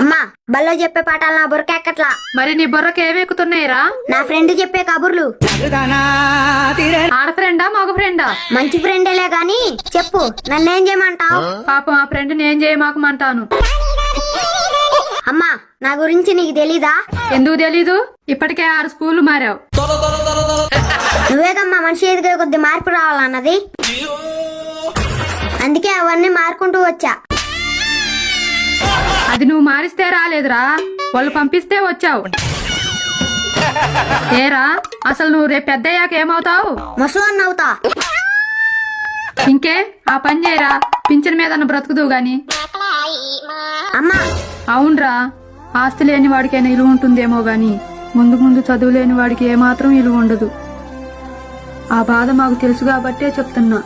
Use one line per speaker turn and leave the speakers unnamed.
అమ్మా బల్లో చెప్పే పాఠాలు నా బుర్రకెక్కట్లా.
మరి నీ బుర్రకి ఏమెక్కుతున్నాయిరా?
నా ఫ్రెండ్ చెప్పే కబుర్లు.
ఆడ ఫ్రెండా మగ ఫ్రెండా?
మంచి ఫ్రెండేలే గాని చెప్పు, నన్నేం చేయమంటావు?
పాపం ఆ ఫ్రెండ్ నేను చేయమాకమంటాను.
అమ్మా నా గురించి నీకు తెలీదా?
ఎందుకు తెలీదు? ఇప్పటికే 6 స్కూళ్లు మారావు.
నువ్వేదమ్మా మనిషి ఎదిగే కొద్ది మార్పు రావాలన్నది. అందుకే అవన్నీ మారుకుంటూ వచ్చా.
అది నువ్వు మారిస్తే రాలేదురా, వాళ్ళు పంపిస్తే వచ్చావు. ఏరా అసలు నువ్వు రేపు పెద్దయ్యాక ఏమవుతావు?
ముసలోన్ని అవుతా.
ఇంకే ఆ పని చేయరా, పింఛన్ మీద బ్రతుకుదు గాని.
అమ్మా
అవునరా, ఆస్తి లేని వాడికైనా ఇలువ ఉంటుందేమో గాని ముందు ముందు చదువు లేని వాడికి ఏమాత్రం ఇలువ ఉండదు. ఆ బాధ మాకు తెలుసు కాబట్టే చెప్తున్నా.